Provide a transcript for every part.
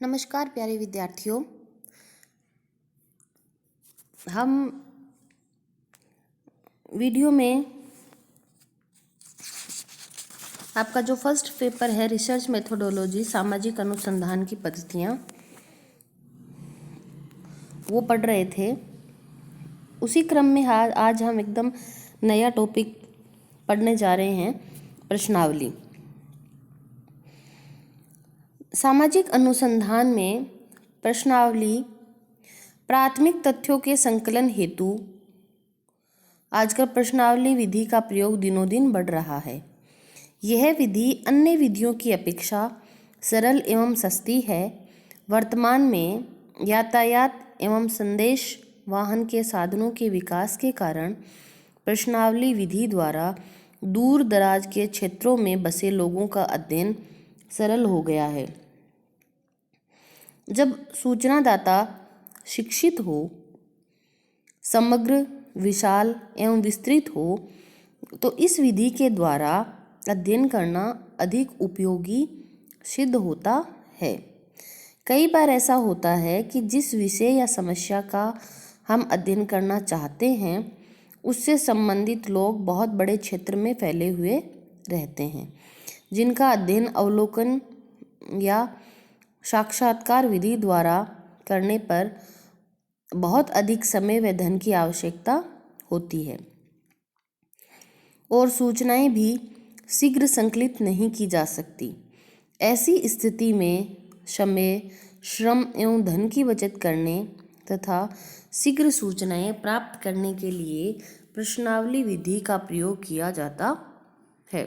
नमस्कार प्यारे विद्यार्थियों। हम वीडियो में आपका जो फर्स्ट पेपर है रिसर्च मेथोडोलॉजी सामाजिक अनुसंधान की पद्धतियाँ वो पढ़ रहे थे। उसी क्रम में आज हम एकदम नया टॉपिक पढ़ने जा रहे हैं, प्रश्नावली। सामाजिक अनुसंधान में प्रश्नावली प्राथमिक तथ्यों के संकलन हेतु आजकल प्रश्नावली विधि का प्रयोग दिनों दिन बढ़ रहा है। यह विधि अन्य विधियों की अपेक्षा सरल एवं सस्ती है। वर्तमान में यातायात एवं संदेश वाहन के साधनों के विकास के कारण प्रश्नावली विधि द्वारा दूर दराज के क्षेत्रों में बसे लोगों का अध्ययन सरल हो गया है। जब सूचनादाता शिक्षित हो, समग्र, विशाल एवं विस्तृत हो, तो इस विधि के द्वारा अध्ययन करना अधिक उपयोगी सिद्ध होता है। कई बार ऐसा होता है कि जिस विषय या समस्या का हम अध्ययन करना चाहते हैं उससे संबंधित लोग बहुत बड़े क्षेत्र में फैले हुए रहते हैं, जिनका अध्ययन अवलोकन या साक्षात्कार विधि द्वारा करने पर बहुत अधिक समय व धन की आवश्यकता होती है और सूचनाएं भी शीघ्र संकलित नहीं की जा सकती। ऐसी स्थिति में समय, श्रम एवं धन की बचत करने तथा शीघ्र सूचनाएं प्राप्त करने के लिए प्रश्नावली विधि का प्रयोग किया जाता है।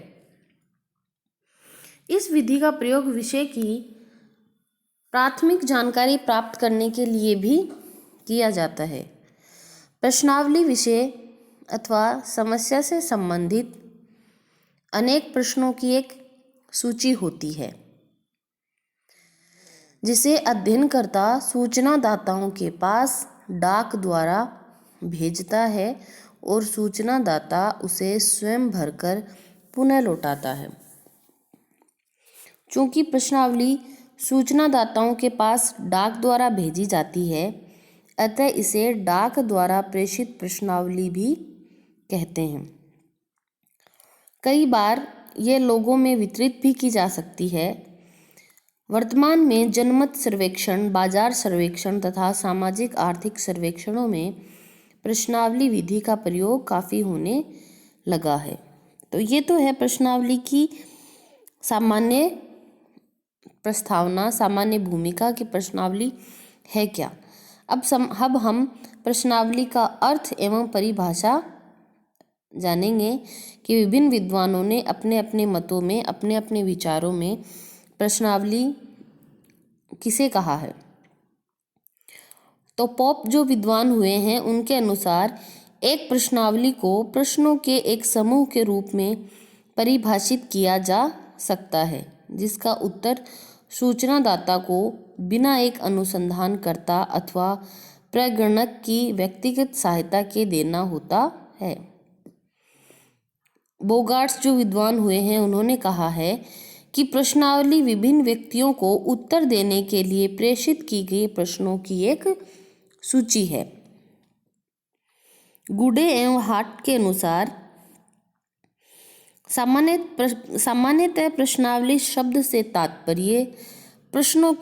इस विधि का प्रयोग विषय की प्राथमिक जानकारी प्राप्त करने के लिए भी किया जाता है। प्रश्नावली विषय अथवा समस्या से संबंधित अनेक प्रश्नों की एक सूची होती है, जिसे अध्ययनकर्ता सूचनादाताओं के पास डाक द्वारा भेजता है और सूचनादाता उसे स्वयं भरकर पुनः लौटाता है। चूँकि प्रश्नावली सूचनादाताओं के पास डाक द्वारा भेजी जाती है, अतः इसे डाक द्वारा प्रेषित प्रश्नावली भी कहते हैं। कई बार यह लोगों में वितरित भी की जा सकती है। वर्तमान में जनमत सर्वेक्षण, बाजार सर्वेक्षण तथा सामाजिक आर्थिक सर्वेक्षणों में प्रश्नावली विधि का प्रयोग काफ़ी होने लगा है। तो ये तो है प्रश्नावली की सामान्य प्रस्तावना, सामान्य भूमिका की प्रश्नावली है क्या। अब हम प्रश्नावली का अर्थ एवं परिभाषा जानेंगे कि विभिन्न विद्वानों ने अपने अपने मतों में, अपने अपने विचारों में प्रश्नावली किसे कहा है। तो पोप जो विद्वान हुए हैं उनके अनुसार एक प्रश्नावली को प्रश्नों के एक समूह के रूप में परिभाषित किया जा सकता है, जिसका उत्तर सूचनादाता को बिना एक अनुसंधानकर्ता अथवा प्रगणक की व्यक्तिगत सहायता के देना होता है। बोगार्ट्स जो विद्वान हुए हैं उन्होंने कहा है कि प्रश्नावली विभिन्न व्यक्तियों को उत्तर देने के लिए प्रेषित की गई प्रश्नों की एक सूची है। गुडे एवं हार्ट के अनुसार सामान्यतः प्रश्नावली शब्द से तात्पर्य प्रश्नों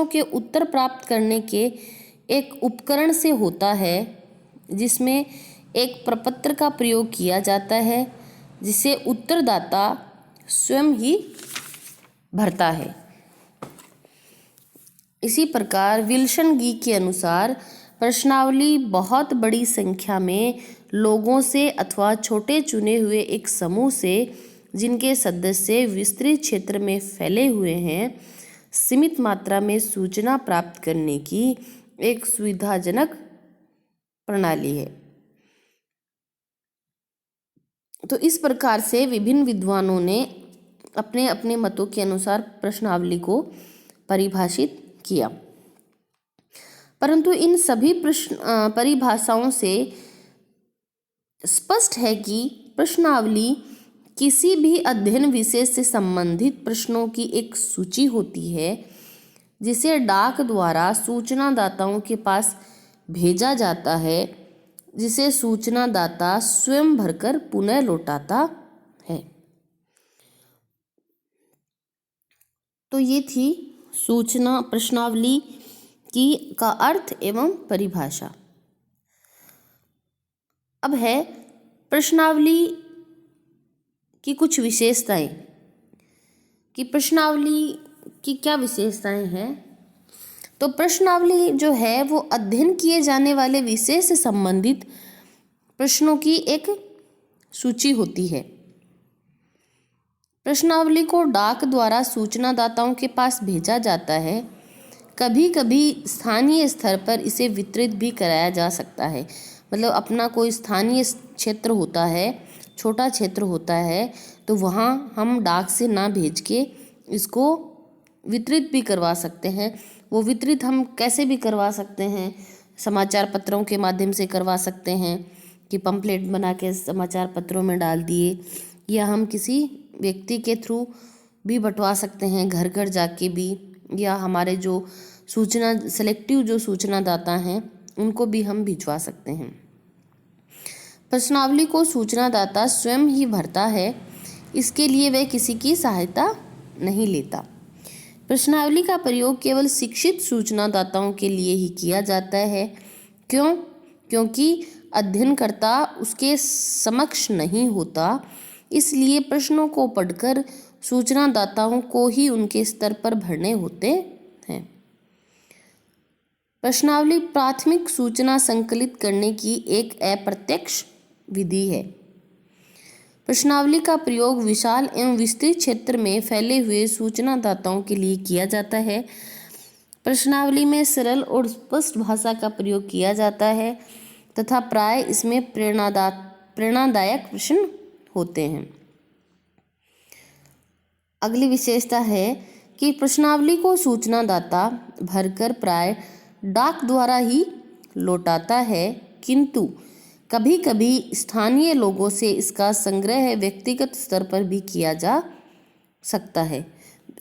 के उत्तर प्राप्त करने के एक उपकरण से होता है, जिसमें एक प्रपत्र का प्रयोग किया जाता है जिसे उत्तरदाता स्वयं ही भरता है। इसी प्रकार विल्सन गी के अनुसार प्रश्नावली बहुत बड़ी संख्या में लोगों से अथवा छोटे चुने हुए एक समूह से, जिनके सदस्य विस्तृत क्षेत्र में फैले हुए हैं, सीमित मात्रा में सूचना प्राप्त करने की एक सुविधाजनक प्रणाली है। तो इस प्रकार से विभिन्न विद्वानों ने अपने अपने मतों के अनुसार प्रश्नावली को परिभाषित किया, परंतु इन सभी परिभाषाओं से स्पष्ट है कि प्रश्नावली किसी भी अध्ययन विषय से संबंधित प्रश्नों की एक सूची होती है जिसे डाक द्वारा सूचनादाताओं के पास भेजा जाता है, जिसे सूचनादाता स्वयं भरकर पुनः लौटाता है। तो ये थी सूचना प्रश्नावली का अर्थ एवं परिभाषा। अब है प्रश्नावली की कुछ विशेषताएं कि प्रश्नावली की क्या विशेषताएं हैं। तो प्रश्नावली जो है वो अध्ययन किए जाने वाले विषय से संबंधित प्रश्नों की एक सूची होती है। प्रश्नावली को डाक द्वारा सूचनादाताओं के पास भेजा जाता है। कभी कभी स्थानीय स्तर पर इसे वितरित भी कराया जा सकता है। मतलब अपना कोई स्थानीय क्षेत्र होता है, छोटा क्षेत्र होता है, तो वहाँ हम डाक से ना भेज के इसको वितरित भी करवा सकते हैं। वो वितरित हम कैसे भी करवा सकते हैं, समाचार पत्रों के माध्यम से करवा सकते हैं कि पंपलेट बना के समाचार पत्रों में डाल दिए, या हम किसी व्यक्ति के थ्रू भी बंटवा सकते हैं, घर घर जाके भी, या हमारे जो सेलेक्टिव जो सूचनादाता हैं उनको भी हम भिजवा सकते हैं। प्रश्नावली को सूचनादाता स्वयं ही भरता है, इसके लिए वह किसी की सहायता नहीं लेता। प्रश्नावली का प्रयोग केवल शिक्षित सूचनादाताओं के लिए ही किया जाता है। क्यों? क्योंकि अध्ययनकर्ता उसके समक्ष नहीं होता, इसलिए प्रश्नों को पढ़कर सूचनादाताओं को ही उनके स्तर पर भरने होते हैं। प्रश्नावली प्राथमिक सूचना संकलित करने की एक अप्रत्यक्ष विधि है। प्रश्नावली का प्रयोग विशाल एवं विस्तृत क्षेत्र में फैले हुए सूचनादाताओं के लिए किया जाता है। प्रश्नावली में सरल और स्पष्ट भाषा का प्रयोग किया जाता है तथा प्राय इसमें प्रेरणादायक प्रश्न होते हैं। अगली विशेषता है कि प्रश्नावली को सूचनादाता भरकर प्राय डाक द्वारा ही लौटाता है, किंतु कभी कभी स्थानीय लोगों से इसका संग्रह व्यक्तिगत स्तर पर भी किया जा सकता है।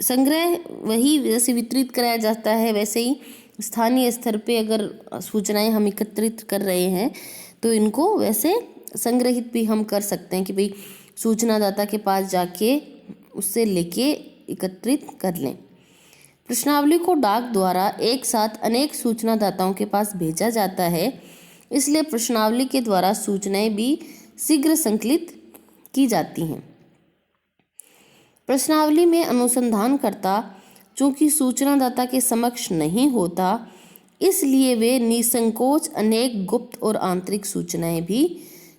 संग्रह वही जैसे वितरित कराया जाता है, वैसे ही स्थानीय स्तर पे अगर सूचनाएं हम एकत्रित कर रहे हैं तो इनको वैसे संग्रहित भी हम कर सकते हैं कि भाई सूचनादाता के पास जाके उससे लेके एकत्रित कर लें। प्रश्नावली को डाक द्वारा एक साथ अनेक सूचनादाताओं के पास भेजा जाता है, इसलिए प्रश्नावली के द्वारा सूचनाएं भी शीघ्र संकलित की जाती हैं। प्रश्नावली में अनुसंधानकर्ता चूंकि सूचनादाता के समक्ष नहीं होता, इसलिए वे निसंकोच अनेक गुप्त और आंतरिक सूचनाएं भी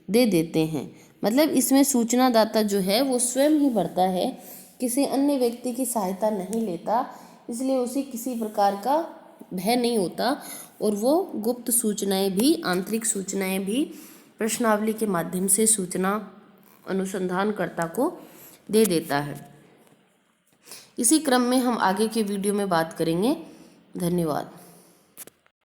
दे देते हैं। मतलब इसमें सूचनादाता जो है वो स्वयं ही भरता है, किसी अन्य व्यक्ति की सहायता नहीं लेता, इसलिए उसे किसी प्रकार का भय नहीं होता और वो गुप्त सूचनाएं भी, आंतरिक सूचनाएं भी प्रश्नावली के माध्यम से सूचना अनुसंधानकर्ता को दे देता है। इसी क्रम में हम आगे के वीडियो में बात करेंगे। धन्यवाद।